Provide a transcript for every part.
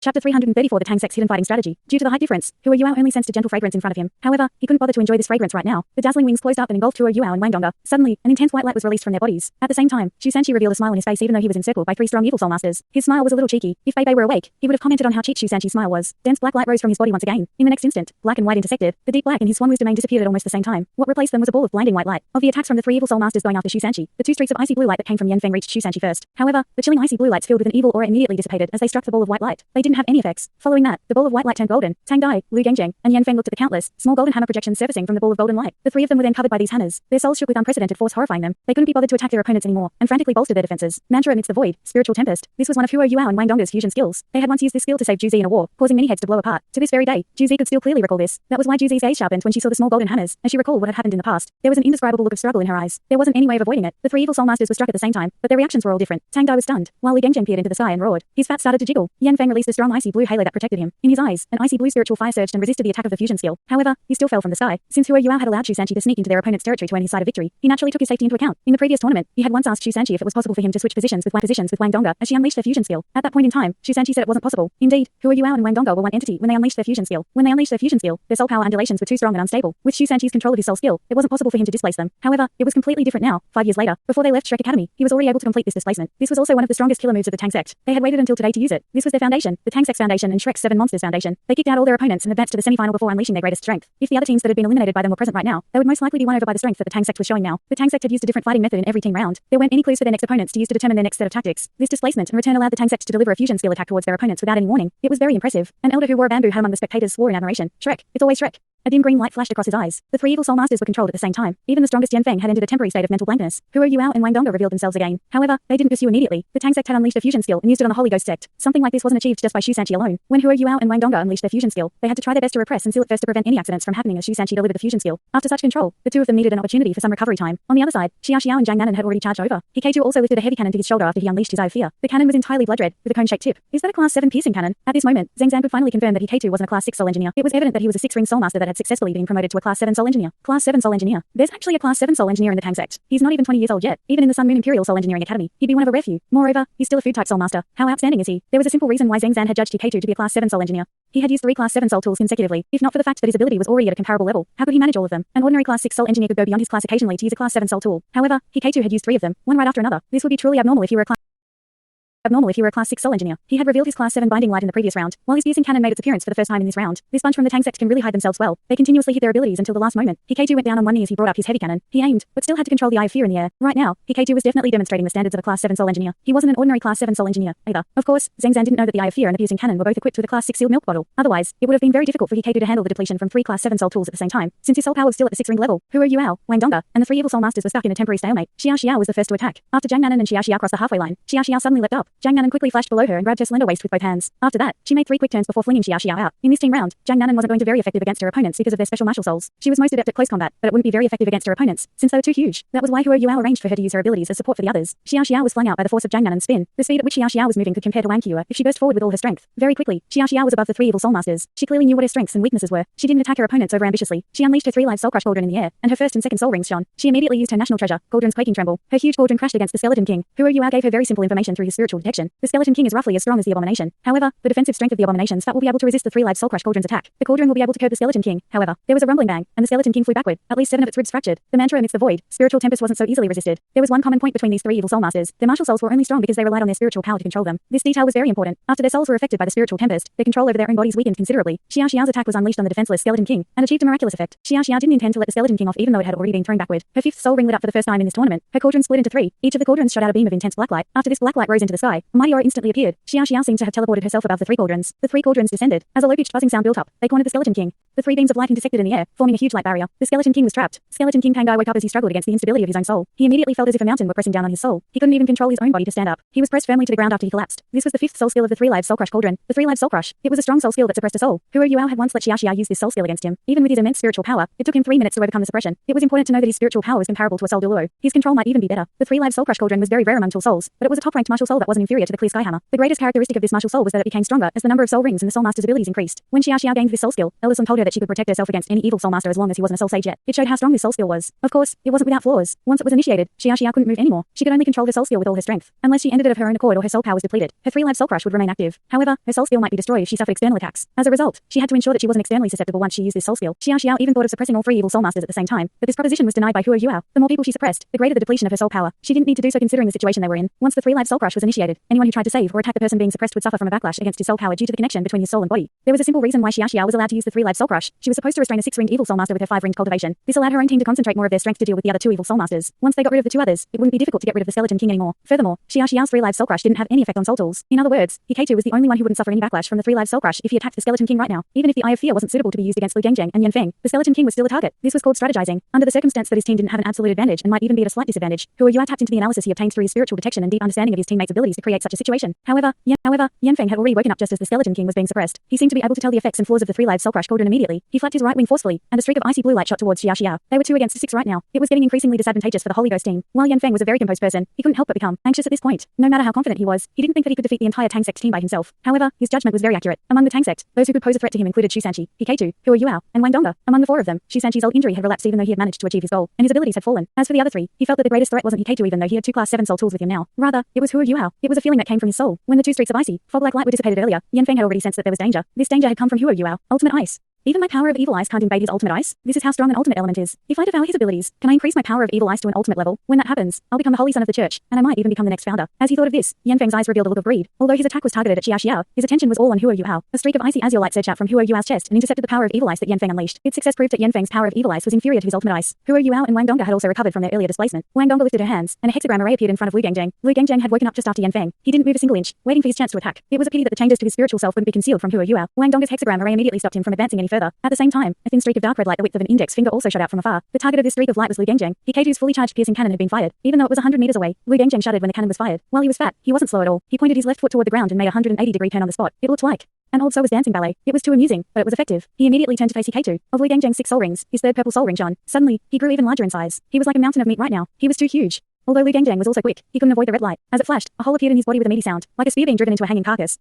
Chapter 334 The Tang Sect's Hidden Fighting Strategy. Due to the height difference, Hua Yuao only sensed a gentle fragrance in front of him. However, he couldn't bother to enjoy this fragrance right now. The dazzling wings closed up and engulfed Hua Yuao and Wang Donga. Suddenly, an intense white light was released from their bodies. At the same time, Shu Sanqi revealed a smile on his face even though he was encircled by 3 strong evil soul masters. His smile was a little cheeky. If Bei Bei were awake, he would have commented on how cheap Shu Sanqi's smile was. Dense black light rose from his body once again. In the next instant, black and white intersected. The deep black in his Swanwu's domain disappeared at almost the same time. What replaced them was a ball of blinding white light. Of the attacks from the 3 evil soul masters going after Shu Sanqi, the 2 streaks of icy blue light that came from Yanfeng reached Shu Sanqi first. However, the chilling icy blue lights filled with an evil aura immediately dissipated as they struck the ball of white light. They didn't have any effects. Following that, the ball of white light turned golden. Tang Dai, Lu Gengjing, and Yanfeng looked at the countless, small golden hammer projections surfacing from the ball of golden light. The 3 of them were then covered by these hammers. Their souls shook with unprecedented force, horrifying them. They couldn't be bothered to attack their opponents anymore, and frantically bolstered their defenses. Mantra amidst the void, spiritual tempest. This was one of Hua Yuao and Wang Donga's fusion skills. They had once used this skill to save Juzi in a war, causing many heads to blow apart. To this very day, Juzi could still clearly recall this. That was why Juzi's gaze sharpened when she saw the small golden hammers, as she recalled what had happened in the past. There was an indescribable look of struggle in her eyes. There wasn't any way of avoiding it. The 3 evil soul masters were struck at the same time, but their reactions were all different. Tang Dai was stunned, while Li Gengjing peered into the sky and roared. His fat started to jiggle. Yanfeng released a strong icy blue halo that protected him. In his eyes, an icy blue spiritual fire surged and resisted the attack of the fusion skill. However, he still fell from the sky. Since Hua Yuao had allowed Shu Sanqi to sneak into their opponent's territory to earn his side of victory, he naturally took his safety into account. In the previous tournament, he had once asked Shu Sanqi if it was possible for him to switch positions with Wang Donga as she unleashed their fusion skill. At that point in time, Shu Sanqi said it wasn't possible. Indeed, Hua Yuao and Wang Donga were one entity when they unleashed their fusion skill. When they unleashed their fusion skill, their soul power undulations were too strong and unstable. With Shu Sanqi's control of his soul skill, it wasn't possible for him to displace them. However, it was completely different now. 5 years later, before they left Shrek Academy, he was already able to complete this displacement. This was also one of the strongest killer moves of the Tang Sect. They had waited until today to use it. This was their foundation, the Tang Sect's foundation and Shrek's 7 Monsters Foundation. They kicked out all their opponents and advanced to the semi-final before unleashing their greatest strength. If the other teams that had been eliminated by them were present right now, they would most likely be won over by the strength that the Tang Sect was showing now. The Tang Sect had used a different fighting method in every team round. There weren't any clues for their next opponents to use to determine their next set of tactics. This displacement and return allowed the Tang Sect to deliver a fusion skill attack towards their opponents without any warning. It was very impressive. An elder who wore a bamboo hat among the spectators swore in admiration. Shrek, it's always Shrek. A dim green light flashed across his eyes. The 3 evil soul masters were controlled at the same time. Even the strongest Yanfeng had entered a temporary state of mental blankness. Hua Yuao and Wang Donga revealed themselves again. However, they didn't pursue immediately. The Tang Sect had unleashed a fusion skill and used it on the Holy Ghost Sect. Something like this wasn't achieved just by Shu Sanqi alone. When Hua Yuao and Wang Donga unleashed their fusion skill, they had to try their best to repress and seal it first to prevent any accidents from happening as Shu Sanqi delivered the fusion skill. After such control, the 2 of them needed an opportunity for some recovery time. On the other side, Xia Xiao and Zhang Nanan had already charged over. He also lifted a heavy cannon to his shoulder after he unleashed his eye of fear. The cannon was entirely blood red, with a cone-shaped tip. Is that a class 7 piercing cannon? At this moment, Zhang Zan could finally confirm that He wasn't a class 6 soul engineer. It was evident that he was a 6-ring soul master that had successfully been promoted to a class 7 soul engineer. Class 7 soul engineer. There's actually a class 7 soul engineer in the Tang Sect. He's not even 20 years old yet. Even in the Sun Moon Imperial Soul Engineering Academy, he'd be one of a rare few. Moreover, he's still a food type soul master. How outstanding is he? There was a simple reason why Zhang Zan had judged He to be a class 7 soul engineer. He had used 3 class 7 soul tools consecutively. If not for the fact that his ability was already at a comparable level, how could he manage all of them? An ordinary class 6 soul engineer could go beyond his class occasionally to use a class 7 soul tool. However, He had used 3 of them, one right after another. This would be truly abnormal if he were a class 6 soul engineer. He had revealed his class 7 binding light in the previous round, while his piercing cannon made its appearance for the first time in this round. This bunch from the Tang Sect can really hide themselves well. They continuously hit their abilities until the last moment. He went down on one knee as he brought up his heavy cannon. He aimed, but still had to control the eye of fear in the air. Right now, He was definitely demonstrating the standards of a class 7 soul engineer. He wasn't an ordinary class 7 soul engineer, either. Of course, Zhang Zan didn't know that the eye of fear and the piercing cannon were both equipped with a class 6 sealed milk bottle. Otherwise, it would have been very difficult for He to handle the depletion from 3 class 7 soul tools at the same time. Since his soul power was still at the 6-ring level, Hua Yuao, Wang Donga, and the 3 evil soul masters were stuck in a temporary stalemate. Xia Xiao was the first to attack. After Zhang Nanan and Xia Xiao crossed the halfway line, Xia Xiao suddenly leapt up. Zhang Nanan quickly flashed below her and grabbed her slender waist with both hands. After that, she made 3 quick turns before flinging Xia Xiao out. In this team round, Zhang Nanan wasn't going to be very effective against her opponents because of their special martial souls. She was most adept at close combat, but it wouldn't be very effective against her opponents, since they were too huge. That was why Hua Yuao arranged for her to use her abilities as support for the others. Xia Xiao was flung out by the force of Zhang Nanan's spin. The speed at which Xia Xiao was moving could compare to Wang Qiu if she burst forward with all her strength. Very quickly, Xia Xiao was above the 3 evil soul masters. She clearly knew what her strengths and weaknesses were. She didn't attack her opponents over ambitiously. She unleashed her 3 live soul crush cauldron in the air, and her first and second soul rings shone. She immediately used her national treasure, Cauldron's quaking tremble. Her huge cauldron crashed against the Skeleton King. Hua Yuao gave her very simple information through his spiritual detection. The Skeleton King is roughly as strong as the Abomination. However, the defensive strength of the Abomination's fat will be able to resist the 3 live soul crush cauldron's attack. The cauldron will be able to curb the Skeleton King. However, there was a rumbling bang, and the Skeleton King flew backward. At least 7 of its ribs fractured. The mantra amidst the void, spiritual tempest wasn't so easily resisted. There was one common point between these 3 evil soul masters. Their martial souls were only strong because they relied on their spiritual power to control them. This detail was very important. After their souls were affected by the spiritual tempest, their control over their own bodies weakened considerably. Xia Xiao's attack was unleashed on the defenseless Skeleton King and achieved a miraculous effect. Xia Xiao didn't intend to let the Skeleton King off even though it had already been thrown backward. Her 5th soul ring lit up for the first time in this tournament. Her cauldron split into 3. Each of the cauldrons shot out a beam of intense black light. After this black light rose into the sky, a mighty aura instantly appeared. Xia Xiao seemed to have teleported herself above the 3 cauldrons. The 3 cauldrons descended. As a low-pitched buzzing sound built up, they cornered the Skeleton King. The 3 beams of light intersected in the air, forming a huge light barrier. The Skeleton King was trapped. Skeleton King Tang Dai woke up as he struggled against the instability of his own soul. He immediately felt as if a mountain were pressing down on his soul. He couldn't even control his own body to stand up. He was pressed firmly to the ground after he collapsed. This was the 5th soul skill of the 3 live soul crush cauldron. The 3 live soul crush. It was a strong soul skill that suppressed a soul. Hua Yuao had once let Xia Xiao use this soul skill against him. Even with his immense spiritual power, it took him 3 minutes to overcome the suppression. It was important to know that his spiritual power was comparable to a soul Douluo. His control might even be better. The 3 live soul crush cauldron was very rare among tool souls, but it was a top-ranked martial soul that wasn't inferior to the clear sky hammer. The greatest characteristic of this martial soul was that it became stronger as the number of soul rings and the soul master's abilities increased. When Xia Xiao gained this soul skill, Elder Song told her that that she could protect herself against any evil soul master as long as he wasn't a soul sage yet. It showed how strong this soul skill was. Of course, it wasn't without flaws. Once it was initiated, Xiao couldn't move anymore. She could only control her soul skill with all her strength. Unless she ended it of her own accord or her soul power was depleted, her 3 live soul crush would remain active. However, her soul skill might be destroyed if she suffered external attacks. As a result, she had to ensure that she wasn't externally susceptible once she used this soul skill. Xiao even thought of suppressing all 3 evil soul masters at the same time, but this proposition was denied by Hua Yuao. The more people she suppressed, the greater the depletion of her soul power. She didn't need to do so considering the situation they were in. Once the 3 live soul crush was initiated, anyone who tried to save or attack the person being suppressed would suffer from a backlash against his soul power due to the connection between his soul and body. There was a simple reason why Xiao was allowed to use the 3 live soul crush. She was supposed to restrain a 6-ringed evil soul master with her 5-ringed cultivation. This allowed her own team to concentrate more of their strength to deal with the other 2 evil soul masters. Once they got rid of the 2 others, it wouldn't be difficult to get rid of the Skeleton King anymore. Furthermore, Xiao's 3 live soul crush didn't have any effect on soul tools. In other words, Hikato was the only one who wouldn't suffer any backlash from the 3 live soul crush if he attacked the Skeleton King right now. Even if the Eye of Fear wasn't suitable to be used against Lu Gengjang and Yanfeng, the Skeleton King was still a target. This was called strategizing. Under the circumstance that his team didn't have an absolute advantage and might even be at a slight disadvantage, Hua Yuao tapped into the analysis he obtained through his spiritual detection and deep understanding of his teammates' abilities to create such a situation. However, Yanfeng had already woken up just as the Skeleton King was being suppressed. He seemed to be able to tell the effects and flaws of the 3 live soul crush cauldron immediately. He flapped his right wing forcefully, and a streak of icy blue light shot towards Xiao. They were 2 against 6 right now. It was getting increasingly disadvantageous for the Holy Ghost team. While Yanfeng was a very composed person, he couldn't help but become anxious at this point. No matter how confident he was, he didn't think that he could defeat the entire Tang Sect team by himself. However, his judgment was very accurate. Among the Tang Sect, those who could pose a threat to him included Shu Sanqi, Hikato, Hua Yuao, and Wang Dongge. Among the 4 of them, Shu Sanqi's old injury had relapsed even though he had managed to achieve his goal, and his abilities had fallen. As for the other 3, he felt that the greatest threat wasn't Hikato even though he had 2 class 7 soul tools with him now. Rather, it was Hua Yuao. It was a feeling that came from his soul. When the 2 streaks of icy, fog-like light were dissipated earlier, Yanfeng had already sensed that there was danger. This danger had come from Hua Yuao. Ultimate Ice. Even my power of evil ice can't invade his ultimate ice. This is how strong an ultimate element is. If I devour his abilities, can I increase my power of evil ice to an ultimate level? When that happens, I'll become the holy son of the church, and I might even become the next founder. As he thought of this, Yanfeng's eyes revealed a look of greed. Although his attack was targeted at Xiao, his attention was all on Hua Yuao. A streak of icy azure light surged out from Hua Yuao's chest and intercepted the power of evil ice that Yanfeng unleashed. Its success proved that Yanfeng's power of evil ice was inferior to his ultimate ice. Hua Yuao and Wang Dongge had also recovered from their earlier displacement. Wang Dongge lifted her hands, and a hexagram array appeared in front of Lu Gengjang. Lu Gengjang had woken up just after Yanfeng. He didn't move a single inch, waiting for his chance to attack. It was a pity that the changes to his spiritual self wouldn't be concealed from Hua Yuao. Wang Dongge's hexagram array immediately stopped him from advancing any further. At the same time, a thin streak of dark red light the width of an index finger also shot out from afar. The target of this streak of light was Lu Gengjang. Hikato's fully charged piercing cannon had been fired. Even though it was 100 meters away, Lu Gengjang shuddered when the cannon was fired. While he was fat, he wasn't slow at all. He pointed his left foot toward the ground and made a 180-degree turn on the spot. It looked like an old was dancing ballet. It was too amusing, but it was effective. He immediately turned to face Hikato. Of Lu Gengjang's 6 soul rings, his 3rd purple soul ring shone. Suddenly, he grew even larger in size. He was like a mountain of meat right now. He was too huge. Although Lu Gengjang was also quick, he couldn't avoid the red light. As it flashed, a hole appeared in his body with a meaty sound, like a spear being driven into a hanging carcass.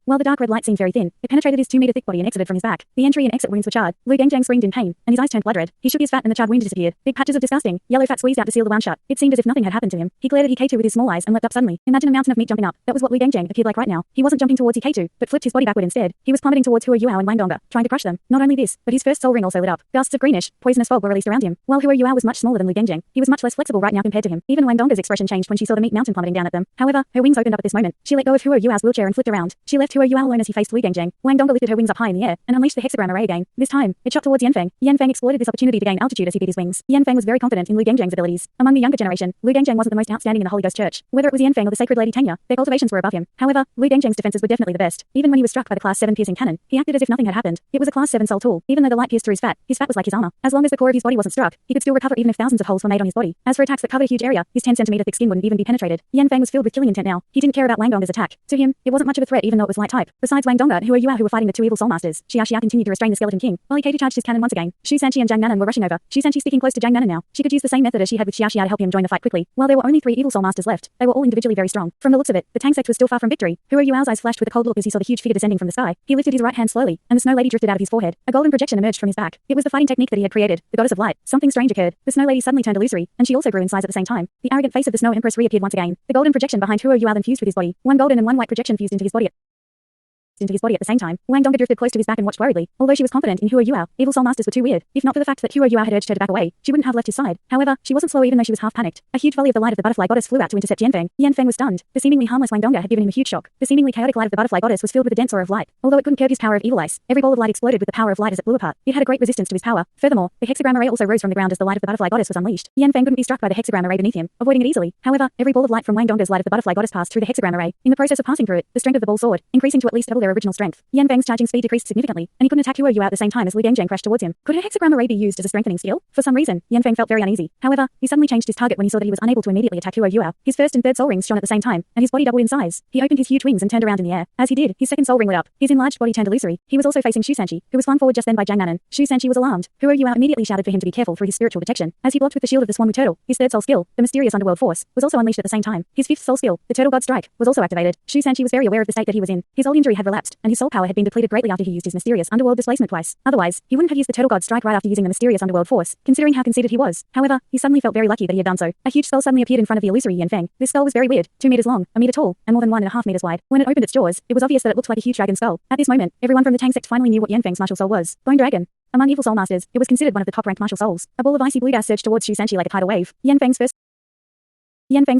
While the dark red light seemed very thin, it penetrated his 2-meter thick body and exited from his back. The entry and exit wounds were charred. Lu Gengjang screamed in pain, and his eyes turned blood red. He shook his fat and the charred wound disappeared. Big patches of disgusting, yellow fat squeezed out to seal the wound shut. It seemed as if nothing had happened to him. He glared at Hikato with his small eyes and leapt up suddenly. Imagine a mountain of meat jumping up. That was what Lu Gengjang appeared like right now. He wasn't jumping towards Hikato, but flipped his body backward instead. He was plummeting towards Hua Yuao and Wang Dongge, trying to crush them. Not only this, but his first soul ring also lit up. Gusts of greenish, poisonous fog were released around him. While Hua Yuao was much smaller than Lu Gengjang, he was much less flexible right now compared to him. Even Wang Dongge's expression changed when she saw the meat mountain plummeting down at them. However, her wings opened up at this moment. She let go of Hua Yuao's wheelchair and flipped around. She left Hua Yuao alone as he faced Lu Gengjang. Wang Dongge lifted her wings up high in the air and unleashed the hexagram array again. This time, it shot towards Yanfeng. Yanfeng exploited this opportunity to gain altitude as he beat his wings. Yanfeng was very confident in Lu Gengjang's abilities. Among the younger generation, Lu Gengjang wasn't the most outstanding in the Holy Ghost Church. Whether it was Yanfeng or the Sacred Lady Tanya, their cultivations were above him. However, Lu Gengjang's defenses were definitely the best. Even when he was struck by the class 7 piercing cannon, he acted as if nothing had happened. It was a class 7 soul tool. Even though the light pierced through his fat was like his armor. As long as the core of his body wasn't struck, he could still recover even if thousands of holes were made on his body. As for attacks that covered a huge area, his 10-centimeter thick skin wouldn't even be penetrated. Yanfeng was filled with killing intent now. He didn't care about Wang Dongge's attack. To him, it wasn't much of a threat even though it was light type. Besides Wang Dongge and Hua Yuao who were fighting the 2 evil soul masters, Xiao continued to restrain the Skeleton King, while Hikato charged his cannon once again. Shu Sanqi and Zhang Nanan were rushing over. Shu Sanqi sticking close to Zhang Nanan now. She could use the same method as she had with Xiao to help him join the fight quickly. While there were only 3 evil soul masters left, they were all individually very strong. From the looks of it, the Tang Sect was still far from victory. Hua Yuao's eyes flashed with a cold look as he saw the huge figure descending from the sky. He lifted his right hand slowly, and the Snow Lady drifted out of his forehead. A golden projection emerged from his back. It was the fighting technique that he had created, the goddess of light. Something strange occurred. The Snow Lady suddenly turned illusory, and she also grew in size at the same time. The arrogant face of the Snow Empress reappeared once again. The golden projection behind Hua Yuao then fused with his body. One golden and one white projection fused into his body at the same time. Wang Dongge drifted close to his back and watched worriedly. Although she was confident in Hua Yuao, evil soul masters were too weird. If not for the fact that Hua Yuao had urged her to back away, she wouldn't have left his side. However, she wasn't slow even though she was half panicked. A huge volley of the light of the butterfly goddess flew out to intercept Yanfeng. Yanfeng was stunned. The seemingly harmless Wang Dongge had given him a huge shock. The seemingly chaotic light of the butterfly goddess was filled with a dense aura of light. Although it couldn't curb his power of evil ice, every ball of light exploded with the power of light as it blew apart. It had a great resistance to his power. Furthermore, the hexagram array also rose from the ground as the light of the butterfly goddess was unleashed. Yanfeng couldn't be struck by the hexagram array beneath him, avoiding it easily. However, every ball of light from Wang Dongge's light of the butterfly goddess passed through the hexagram array. In the process of passing through it, the strength of the ball soared, increasing to at least double their original strength. Yanfeng's charging speed decreased significantly, and he couldn't attack Hua Yuao at the same time as Lu Gengjang crashed towards him. Could her hexagram array be used as a strengthening skill? For some reason, Yanfeng felt very uneasy. However, he suddenly changed his target when he saw that he was unable to immediately attack Hua Yuao. His first and third soul rings shone at the same time, and his body doubled in size. He opened his huge wings and turned around in the air. As he did, his second soul ring lit up. His enlarged body turned illusory. He was also facing Shu Sanqi, who was flung forward just then by Zhang Nanan. Shu Sanqi was alarmed. Hua Yuao immediately shouted for him to be careful through his spiritual detection. As he blocked with the shield of the Swanwu turtle, his third soul skill, the mysterious underworld force, was also unleashed at the same time. His fifth soul skill, the turtle god strike, was also activated. Shu Sanqi was very aware of the state that he was in. His old injury had relapsed elapsed, and his soul power had been depleted greatly after he used his mysterious underworld displacement twice. Otherwise, he wouldn't have used the Turtle God strike right after using the mysterious underworld force, considering how conceited he was. However, he suddenly felt very lucky that he had done so. A huge skull suddenly appeared in front of the illusory Yanfeng. This skull was very weird, 2 meters long, a meter tall, and more than 1.5 meters wide. When it opened its jaws, it was obvious that it looked like a huge dragon skull. At this moment, everyone from the Tang Sect finally knew what Yanfeng's martial soul was. Bone Dragon. Among evil soul masters, it was considered one of the top-ranked martial souls. A ball of icy blue gas surged towards Shu Sanchi like a tidal wave. Yanfeng's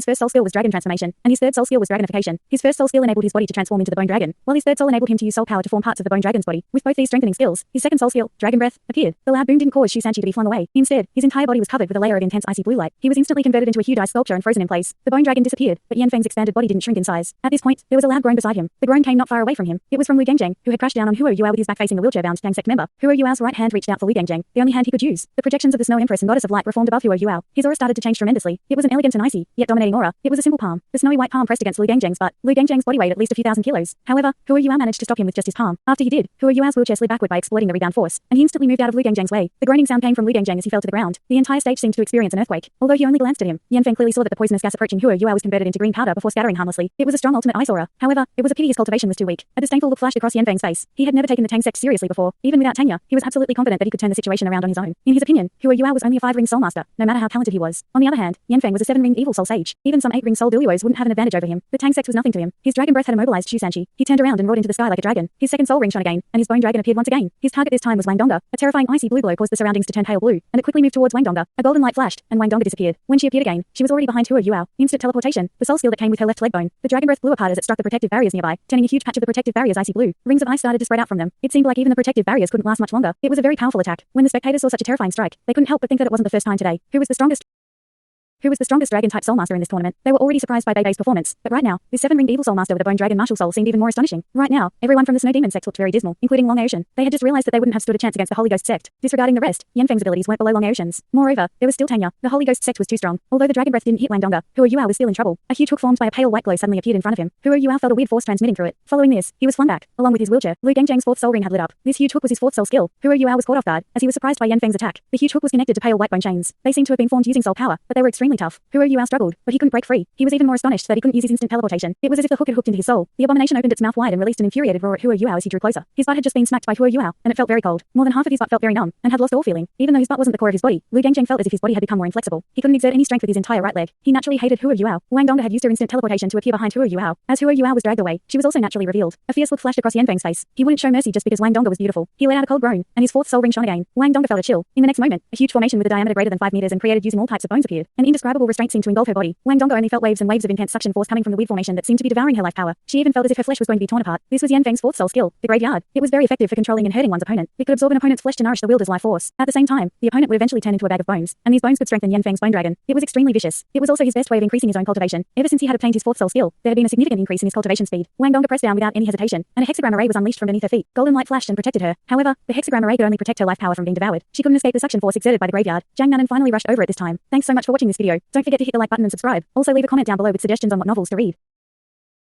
first soul skill was dragon transformation, and his third soul skill was dragonification. His first soul skill enabled his body to transform into the bone dragon, while his third soul enabled him to use soul power to form parts of the bone dragon's body. With both these strengthening skills, his second soul skill, dragon breath, appeared. The loud boom didn't cause Shu Sanchi to be flung away. Instead, his entire body was covered with a layer of intense icy blue light. He was instantly converted into a huge ice sculpture and frozen in place. The bone dragon disappeared, but Yanfeng's expanded body didn't shrink in size. At this point, there was a loud groan beside him. The groan came not far away from him. It was from Lu Gengjang, who had crashed down on Huo Yuao with his back facing the wheelchair-bound Tang Sect member. Huo Yuao's right hand reached out for Lu Gengjang, the only hand he could use. The projections of the Snow Empress and Goddess of Light were formed above Huo Yuao. His aura started to change tremendously. It was an elegant and icy, yet dominating aura. It was a simple palm. The snowy white palm pressed against Lu Gengjang's butt. Lu Gengjang's body weighed at least a few thousand kilos. However, Huo Yuao managed to stop him with just his palm. After he did, Huo Yuao's wheelchair slid backward by exploiting the rebound force, and he instantly moved out of Lu Gengjang's way. The groaning sound came from Lu Gengjang as he fell to the ground. The entire stage seemed to experience an earthquake. Although he only glanced at him, Yanfeng clearly saw that the poisonous gas approaching Huo Yuao was converted into green powder before scattering harmlessly. It was a strong ultimate ice aura. However, it was a pity his cultivation was too weak. A disdainful look flashed across Yanfeng's face. He had never taken the Tang Sect seriously before. Even without tenure, he was absolutely confident that he could turn the situation around on his own. In his opinion, Huo Yuao was only a 5-ring soul master, no matter how talented he was. On the other hand, Yanfeng was a 7-ring evil soul sage. Even some 8-ring soul Douluos wouldn't have an advantage over him. The Tang Sect was nothing to him. His dragon breath had immobilized Shu Sanchi. He turned around and roared into the sky like a dragon. His second soul ring shone again, and his bone dragon appeared once again. His target this time was Wang Donga. A terrifying icy blue glow caused the surroundings to turn pale blue, and it quickly moved towards Wang Donga. A golden light flashed, and Wang Donga disappeared. When she appeared again, she was already behind Huo Yuao. Instant teleportation, the soul skill that came with her left leg bone. The dragon breath blew apart as it struck the protective barriers nearby, turning a huge patch of the protective barriers icy blue. Rings of ice started to spread out from them. It seemed like even the protective barriers couldn't last much longer. It was a very powerful attack. When the spectators saw such a terrifying strike, they couldn't help but think that it wasn't the first time today. Who was the strongest dragon-type soul master in this tournament? They were already surprised by Bei's performance, but right now, this 7-ringed evil soul master with a bone dragon martial soul seemed even more astonishing. Right now, everyone from the Snow Demon Sect looked very dismal, including Long Ocean. They had just realized that they wouldn't have stood a chance against the Holy Ghost Sect. Disregarding the rest, Yanfeng's abilities weren't below Long Ocean's. Moreover, there was still tenure. The Holy Ghost Sect was too strong. Although the dragon breath didn't hit Wang Donga, Huo Yuao was still in trouble. A huge hook formed by a pale white glow suddenly appeared in front of him. Huo Yuao felt a weird force transmitting through it. Following this, he was flung back, along with his wheelchair. Lu Gengjang's 4th soul ring had lit up. This huge hook was his 4th soul skill. Huo Yuao was caught off guard, as he was surprised by Yanfeng's attack. The huge hook was connected to pale white bone chains. They seemed to have been formed using soul power, but they were extremely tough. Huo Yuao struggled, but he couldn't break free. He was even more astonished that he couldn't use his instant teleportation. It was as if the hook had hooked into his soul. The abomination opened its mouth wide and released an infuriated roar at Huo Yuao as he drew closer. His butt had just been smacked by Huo Yuao, and it felt very cold. More than half of his butt felt very numb, and had lost all feeling. Even though his butt wasn't the core of his body, Lu Gengjang felt as if his body had become more inflexible. He couldn't exert any strength with his entire right leg. He naturally hated Huo Yuao. Wang Donga had used her instant teleportation to appear behind Huo Yuao. As Huo Yuao was dragged away, she was also naturally revealed. A fierce look flashed across Yanfeng's face. He wouldn't show mercy just because Wang Donga was beautiful. He let out a cold groan, and his 4th soul ring shone again. Wang Donga felt a chill. In the next moment, a huge formation with a diameter greater than 5 meters and created using all types of bones appeared. An indescribable restraint seemed to engulf her body. Wang Donga only felt waves and waves of intense suction force coming from the weird formation that seemed to be devouring her life power. She even felt as if her flesh was going to be torn apart. This was Yanfeng's 4th soul skill, the graveyard. It was very effective for controlling and hurting one's opponent. It could absorb an opponent's flesh to nourish the wielder's life force. At the same time, the opponent would eventually turn into a bag of bones, and these bones could strengthen Yanfeng's bone dragon. It was extremely vicious. It was also his best way of increasing his own cultivation. Ever since he had obtained his 4th soul skill, there had been a significant increase in his cultivation speed. Wang Donga pressed down without any hesitation, and a hexagram array was unleashed from beneath her feet. Golden light flashed and protected her. However, the hexagram array could only protect her life power from being devoured. She couldn't escape the suction force exerted by the graveyard. Jiang Nanan finally rushed over at this time. Thanks so much for watching this video. Don't forget to hit the like button and subscribe. Also leave a comment down below with suggestions on what novels to read.